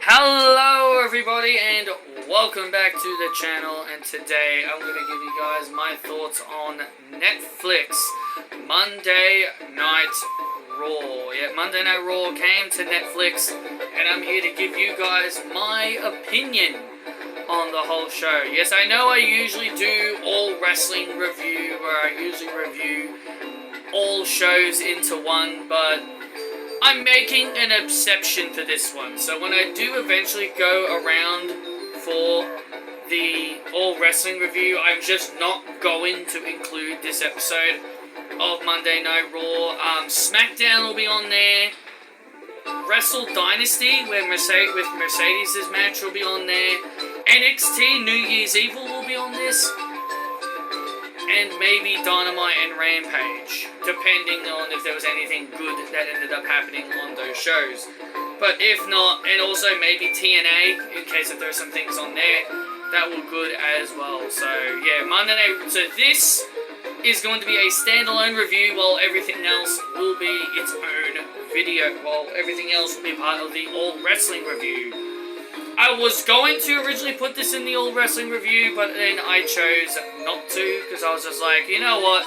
Hello everybody and welcome back to the channel, and today I'm going to give you guys my thoughts on Netflix Monday Night Raw. Yeah, Monday Night Raw came to Netflix and I'm here to give you guys my opinion on the whole show. Yes, I know I usually do all wrestling review, where I usually review all shows into one, but I'm making an exception for this one. So when I do eventually go around for the all wrestling review, I'm just not going to include this episode of Monday Night Raw. SmackDown will be on there. Wrestle Dynasty, where with Mercedes' match, will be on there. NXT New Year's Evil will be on this. And maybe Dynamite and Rampage, depending on if there was anything good that ended up happening on those shows. But if not, and also maybe TNA, in case if there are some things on there that were good as well. So yeah, Monday Night. So this is going to be a standalone review, while everything else will be its own video. While everything else will be part of the All Wrestling review. I was going to originally put this in the All Wrestling review, but then I chose not to, because I was just like, you know what,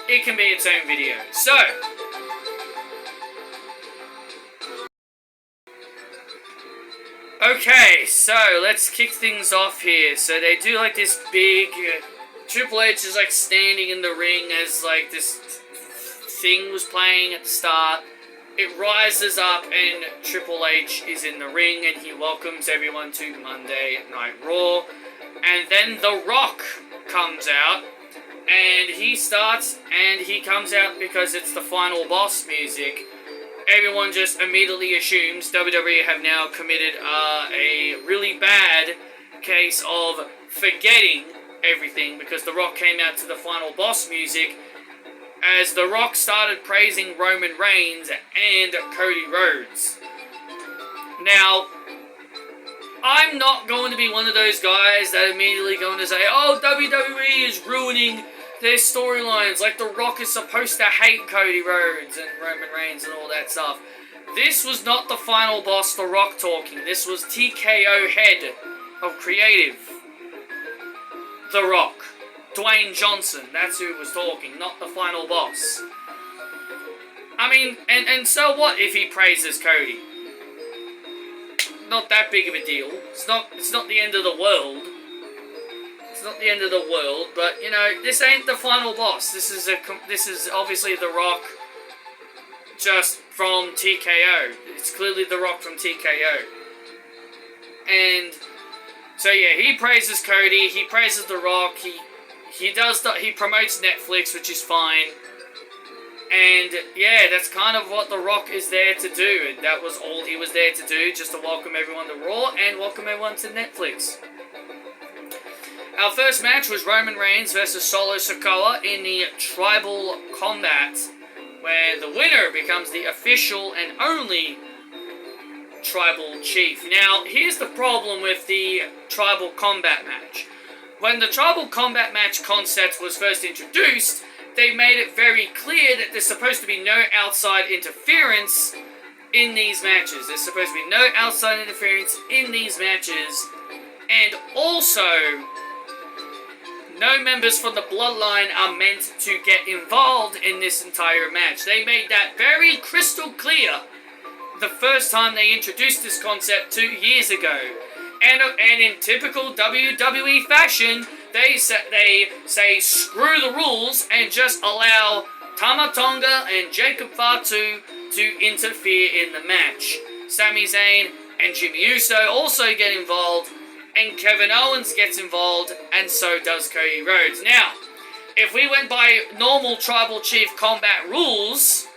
it can be its own video. So, okay, so let's kick things off here. So they do like this big, Triple H is like standing in the ring as like this thing was playing at the start. It rises up and Triple H is in the ring and he welcomes everyone to Monday Night Raw. And then The Rock comes out and he starts, and he comes out because it's the Final Boss music. Everyone just immediately assumes WWE have now committed a really bad case of forgetting everything, because The Rock came out to the Final Boss music as The Rock started praising Roman Reigns and Cody Rhodes. Now, I'm not going to be one of those guys that immediately going to say, oh, WWE is ruining their storylines, like The Rock is supposed to hate Cody Rhodes and Roman Reigns and all that stuff. This was not the Final Boss The Rock talking. This was TKO head of creative, The Rock. Dwayne Johnson, that's who was talking, not the Final Boss. I mean, and so what if he praises Cody? Not that big of a deal. It's not the end of the world. It's not the end of the world, but you know, this ain't the Final Boss. This is obviously The Rock, just from TKO. It's clearly The Rock from TKO. And so yeah, he praises Cody, he praises The Rock, he promotes Netflix, which is fine. And yeah, that's kind of what The Rock is there to do. And that was all he was there to do, just to welcome everyone to Raw and welcome everyone to Netflix. Our first match was Roman Reigns versus Solo Sikoa in the Tribal Combat, where the winner becomes the official and only Tribal Chief. Now, here's the problem with the Tribal Combat match. When the Tribal Combat match concept was first introduced, they made it very clear that there's supposed to be no outside interference in these matches. There's supposed to be no outside interference in these matches. And also, no members from the Bloodline are meant to get involved in this entire match. They made that very crystal clear the first time they introduced this concept 2 years ago. And in typical WWE fashion, they say screw the rules and just allow Tama Tonga and Jacob Fatu to interfere in the match. Sami Zayn and Jimmy Uso also get involved, and Kevin Owens gets involved, and so does Cody Rhodes. Now, if we went by normal Tribal Chief combat rules,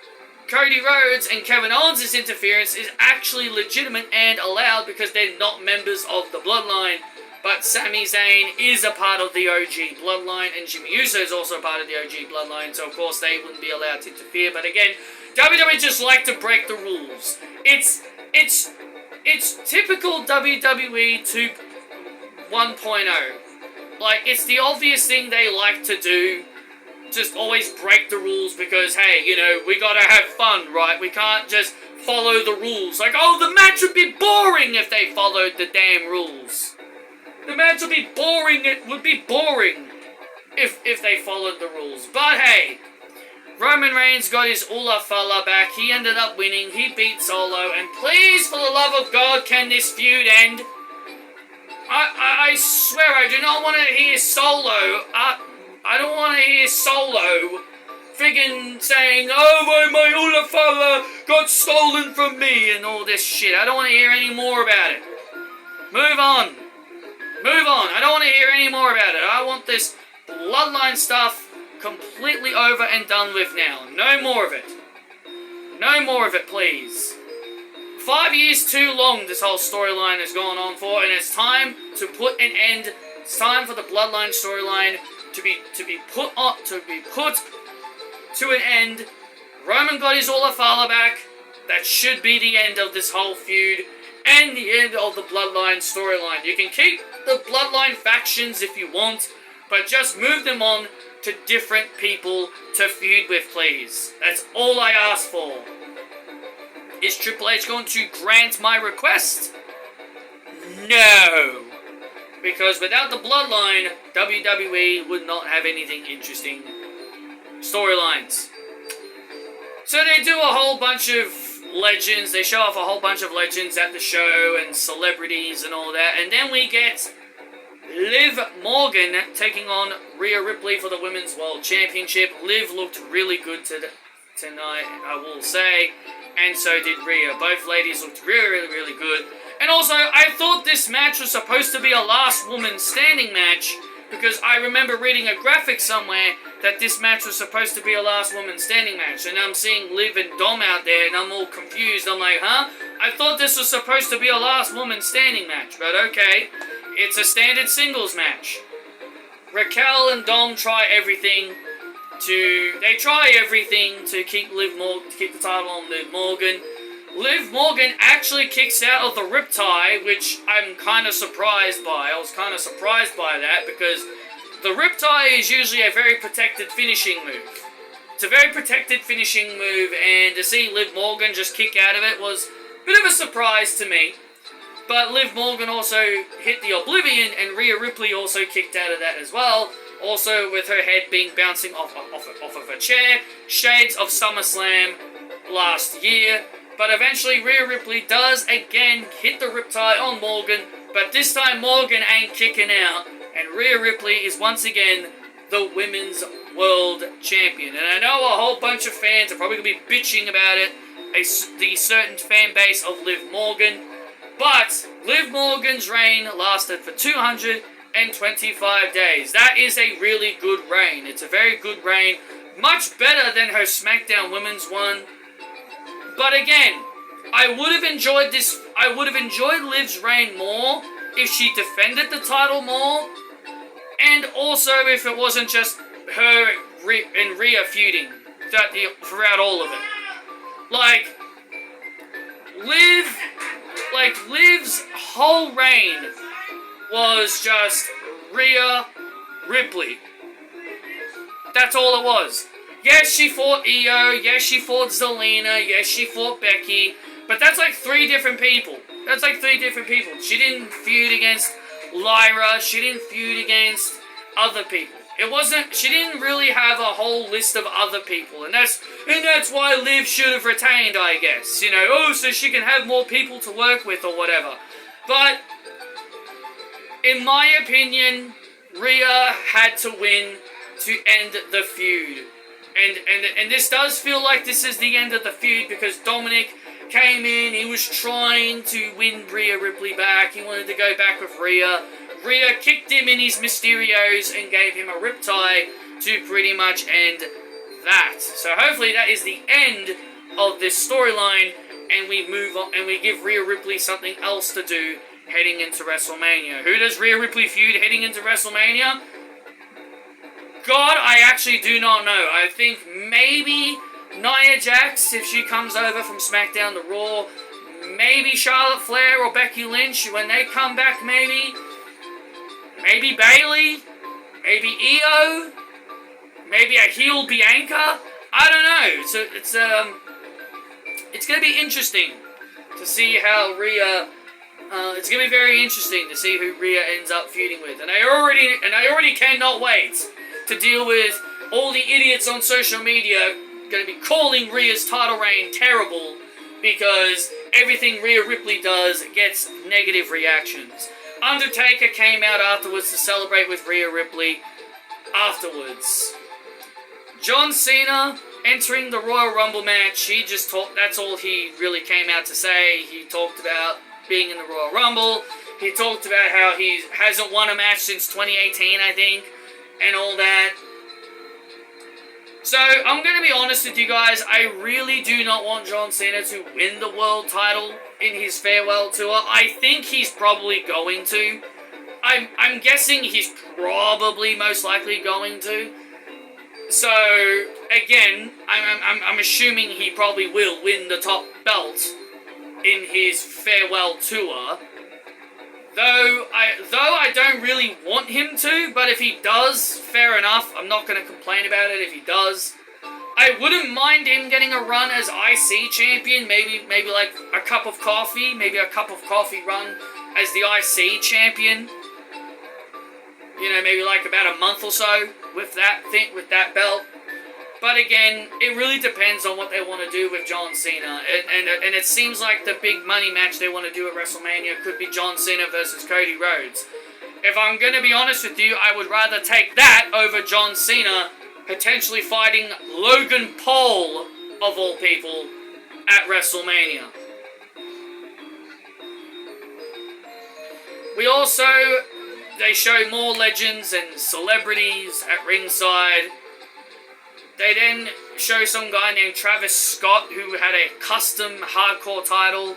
Cody Rhodes and Kevin Owens' interference is actually legitimate and allowed because they're not members of the Bloodline. But Sami Zayn is a part of the OG Bloodline, and Jimmy Uso is also a part of the OG Bloodline, so of course they wouldn't be allowed to interfere. But again, WWE just like to break the rules. It's typical WWE 1.0. Like, it's the obvious thing they like to do. Just always break the rules because, hey, you know, we gotta have fun, right? We can't just follow the rules. Like, oh, the match would be boring if they followed the damn rules. The match would be boring. It would be boring if they followed the rules. But hey, Roman Reigns got his Ula fella back. He ended up winning. He beat Solo. And please, for the love of God, can this feud end? I swear I do not want to hear Solo. I don't want to hear Solo friggin' saying, oh, my Ula fella got stolen from me and all this shit. I don't want to hear any more about it. Move on. Move on. I don't want to hear any more about it. I want this bloodline stuff completely over and done with now. No more of it. No more of it, please. 5 years too long this whole storyline has gone on for, and it's time to put an end. It's time for the bloodline storyline to be put to an end. Roman got his Ula fella back. That should be the end of this whole feud and the end of the bloodline storyline. You can keep the bloodline factions if you want, but just move them on to different people to feud with, please. That's all I ask for. Is Triple H going to grant my request? No. Because without the bloodline, WWE would not have anything interesting storylines. So they do a whole bunch of legends. They show off a whole bunch of legends at the show and celebrities and all that. And then we get Liv Morgan taking on Rhea Ripley for the Women's World Championship. Liv looked really good tonight, I will say. And so did Rhea. Both ladies looked really good. And also, I thought this match was supposed to be a last woman standing match, because I remember reading a graphic somewhere that this match was supposed to be a last woman standing match. And I'm seeing Liv and Dom out there, and I'm all confused. I'm like, huh? I thought this was supposed to be a last woman standing match, but okay. It's a standard singles match. Raquel and Dom try everything to keep the title on Liv Morgan. Liv Morgan actually kicks out of the Riptide, which I'm kind of surprised by. I was kind of surprised by that, because the Riptide is usually a very protected finishing move. It's a very protected finishing move, and to see Liv Morgan just kick out of it was a bit of a surprise to me. But Liv Morgan also hit the Oblivion, and Rhea Ripley also kicked out of that as well. Also with her head being bouncing off of a chair. Shades of SummerSlam last year. But eventually Rhea Ripley does again hit the Riptide on Morgan. But this time Morgan ain't kicking out. And Rhea Ripley is once again the Women's World Champion. And I know a whole bunch of fans are probably going to be bitching about it. The certain fan base of Liv Morgan. But Liv Morgan's reign lasted for 225 days. That is a really good reign. It's a very good reign. Much better than her SmackDown Women's one. But again, I would have enjoyed Liv's reign more if she defended the title more. And also if it wasn't just her and Rhea feuding throughout all of it. Liv's whole reign was just Rhea Ripley. That's all it was. Yes, she fought Io. Yes, she fought Zelina. Yes, she fought Becky. But that's like 3 different people. She didn't feud against Lyra. She didn't feud against other people. She didn't really have a whole list of other people. And that's why Liv should have retained, I guess. So she can have more people to work with or whatever. But in my opinion, Rhea had to win to end the feud. And this does feel like this is the end of the feud, because Dominic came in, he was trying to win Rhea Ripley back, he wanted to go back with Rhea. Rhea kicked him in his Mysterios and gave him a Riptide to pretty much end that. So hopefully that is the end of this storyline, and we move on, and we give Rhea Ripley something else to do heading into WrestleMania. Who does Rhea Ripley feud heading into WrestleMania? God, I actually do not know. I think maybe Nia Jax, if she comes over from SmackDown to Raw. Maybe Charlotte Flair or Becky Lynch when they come back, maybe. Maybe Bayley. Maybe Io. Maybe a heel Bianca. I don't know. it's going to be interesting to see how Rhea. It's going to be very interesting to see who Rhea ends up feuding with, and I already cannot wait to deal with all the idiots on social media going to be calling Rhea's title reign terrible because everything Rhea Ripley does gets negative reactions. Undertaker came out afterwards to celebrate with Rhea Ripley afterwards. John Cena entering the Royal Rumble match, he just talked, that's all he really came out to say. He talked about being in the Royal Rumble. He talked about how he hasn't won a match since 2018, I think, and all that. So, I'm going to be honest with you guys, I really do not want John Cena to win the world title in his farewell tour. I think he's probably going to. I'm guessing he's probably most likely going to. So, again, I'm assuming he probably will win the top belt in his farewell tour. Though I don't really want him to, but if he does, fair enough. I'm not going to complain about it if he does. I wouldn't mind him getting a run as IC champion, maybe like a cup of coffee, run as the IC champion. You know, maybe like about a month or so with that belt. But again, it really depends on what they want to do with John Cena. And it seems like the big money match they want to do at WrestleMania could be John Cena versus Cody Rhodes. If I'm going to be honest with you, I would rather take that over John Cena potentially fighting Logan Paul, of all people, at WrestleMania. They show more legends and celebrities at ringside. They then show some guy named Travis Scott who had a custom hardcore title.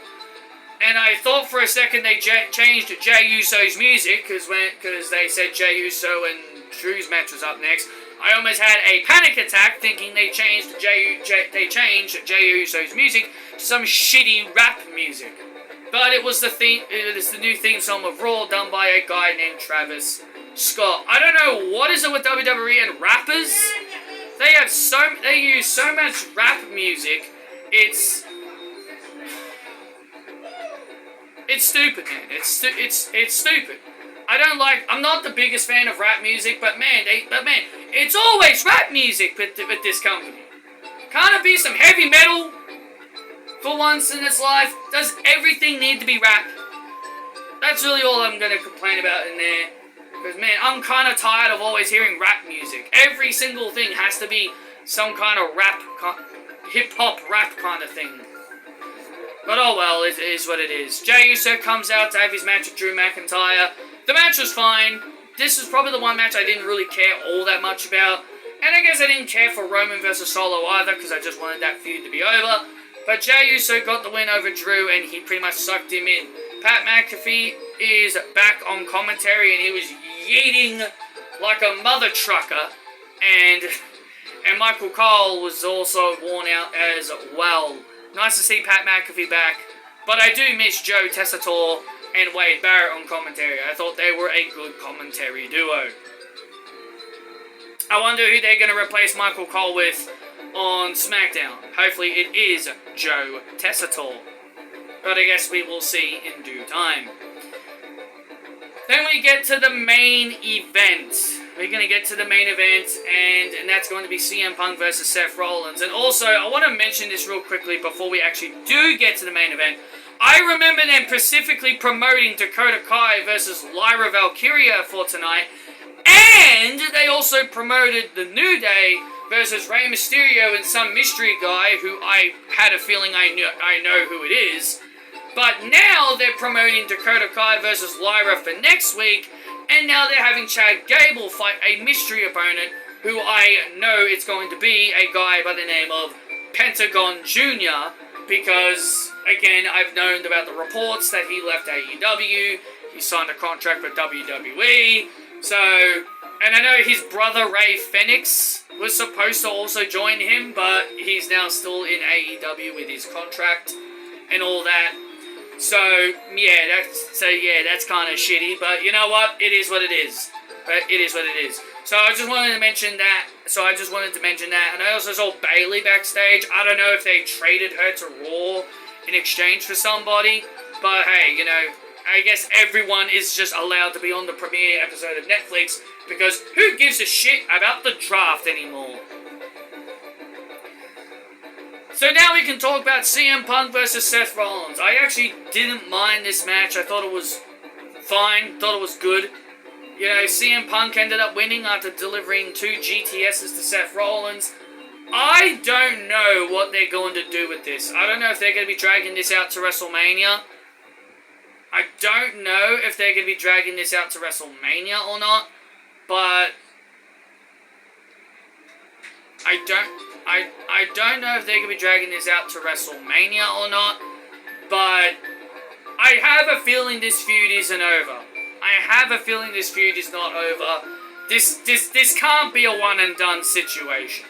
And I thought for a second they changed Jey Uso's music because they said Jey Uso and Drew's match was up next. I almost had a panic attack thinking they changed Jey Uso's music to some shitty rap music. But it was the new theme song of Raw done by a guy named Travis Scott. I don't know what is it with WWE and rappers. They use so much rap music. It's stupid, man. It's stupid. I'm not the biggest fan of rap music, but man, it's always rap music with this company. Can't it be some heavy metal for once in its life? Does everything need to be rap? That's really all I'm gonna complain about in there. Because man, I'm kind of tired of always hearing rap music. Every single thing has to be some kind of hip-hop rap kind of thing. But oh well, it is what it is. Jey Uso comes out to have his match with Drew McIntyre. The match was fine. This is probably the one match I didn't really care all that much about. And I guess I didn't care for Roman versus Solo either, because I just wanted that feud to be over. But Jey Uso got the win over Drew, and he pretty much sucked him in. Pat McAfee is back on commentary, and he was yeeting like a mother trucker. And Michael Cole was also worn out as well. Nice to see Pat McAfee back. But I do miss Joe Tessitore and Wade Barrett on commentary. I thought they were a good commentary duo. I wonder who they're going to replace Michael Cole with on SmackDown. Hopefully it is Joe Tessitore. But I guess we will see in due time. Then we get to the main event. We're going to get to the main event, and that's going to be CM Punk versus Seth Rollins. And also, I want to mention this real quickly before we actually do get to the main event. I remember them specifically promoting Dakota Kai versus Lyra Valkyria for tonight. And they also promoted The New Day versus Rey Mysterio and some mystery guy who I had a feeling I know who it is. But now they're promoting Dakota Kai versus Lyra for next week, and now they're having Chad Gable fight a mystery opponent who I know it's going to be a guy by the name of Pentagon Jr. Because, again, I've known about the reports that he left AEW, he signed a contract with WWE, so... And I know his brother Ray Fenix was supposed to also join him, but he's now still in AEW with his contract and all that. So yeah, that's kind of shitty, but you know what? It is what it is. But it is what it is. So I just wanted to mention that. And I also saw Bayley backstage. I don't know if they traded her to Raw in exchange for somebody. But hey, you know, I guess everyone is just allowed to be on the premiere episode of Netflix. Because who gives a shit about the draft anymore? So now we can talk about CM Punk versus Seth Rollins. I actually didn't mind this match. I thought it was fine. Thought it was good. You know, CM Punk ended up winning after delivering 2 GTSs to Seth Rollins. I don't know what they're going to do with this. I don't know if they're going to be dragging this out to WrestleMania. I don't know if they're going to be dragging this out to WrestleMania or not. But I don't know if they're going to be dragging this out to WrestleMania or not. But I have a feeling this feud isn't over. I have a feeling this feud is not over. This can't be a one and done situation.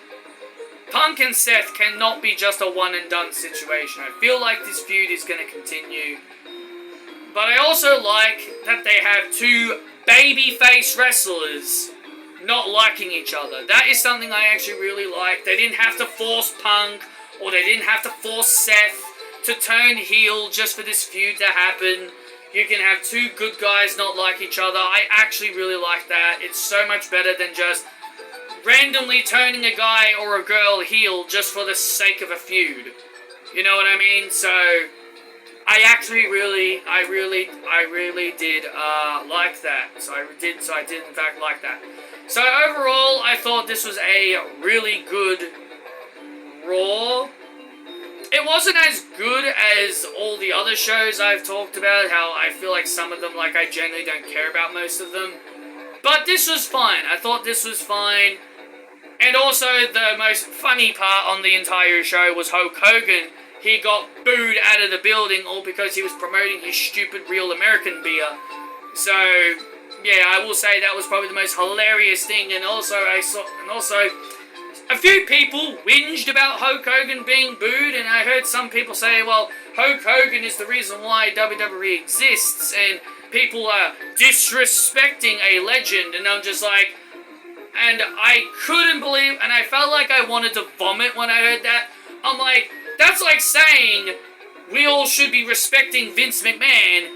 Punk and Seth cannot be just a one and done situation. I feel like this feud is going to continue. But I also like that they have 2 babyface wrestlers not liking each other. That is something I actually really like. They didn't have to force Punk, or they didn't have to force Seth to turn heel just for this feud to happen. You can have 2 good guys not like each other. I actually really like that. It's so much better than just randomly turning a guy or a girl heel just for the sake of a feud. You know what I mean? So I actually really did like that. So I did in fact like that. So overall, I thought this was a really good Raw. It wasn't as good as all the other shows I've talked about, how I feel like some of them, like, I generally don't care about most of them. But this was fine. I thought this was fine. And also, the most funny part on the entire show was Hulk Hogan. He got booed out of the building, all because he was promoting his stupid Real American beer. So, yeah, I will say that was probably the most hilarious thing. And also, a few people whinged about Hulk Hogan being booed, and I heard some people say, well, Hulk Hogan is the reason why WWE exists, and people are disrespecting a legend, and I'm just like, and I couldn't believe, and I felt like I wanted to vomit when I heard that. I'm like, that's like saying we all should be respecting Vince McMahon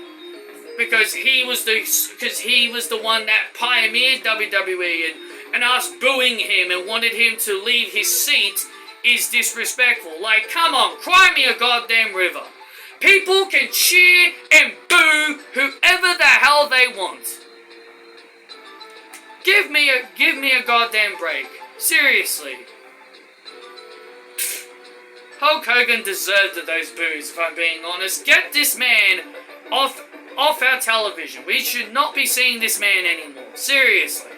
because he was the one that pioneered WWE, and us booing him and wanted him to leave his seat is disrespectful. Like, come on, cry me a goddamn river. People can cheer and boo whoever the hell they want. Give me a goddamn break. Seriously. Hulk Hogan deserved those boos, if I'm being honest. Get this man off our television. We should not be seeing this man anymore. Seriously.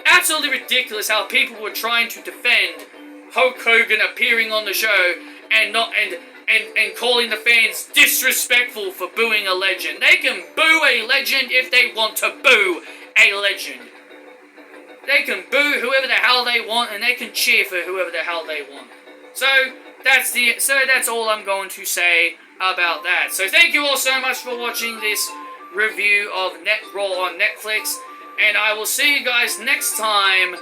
Absolutely ridiculous how people were trying to defend Hulk Hogan appearing on the show and calling the fans disrespectful for booing a legend. They can boo a legend if they want to boo a legend. They can boo whoever the hell they want, and they can cheer for whoever the hell they want. So that's all I'm going to say about that. So thank you all so much for watching this review of Raw on Netflix. And I will see you guys next time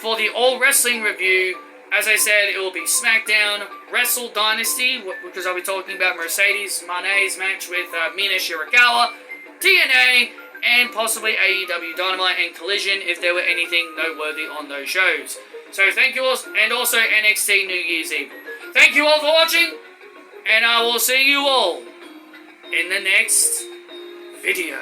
for the All Wrestling review. As I said, it will be SmackDown Wrestle Dynasty, because I'll be talking about Mercedes Moné's match with Mina Shirakawa, TNA, and possibly AEW Dynamite and Collision if there were anything noteworthy on those shows. So thank you all, and also NXT New Year's Eve. Thank you all for watching, and I will see you all in the next video.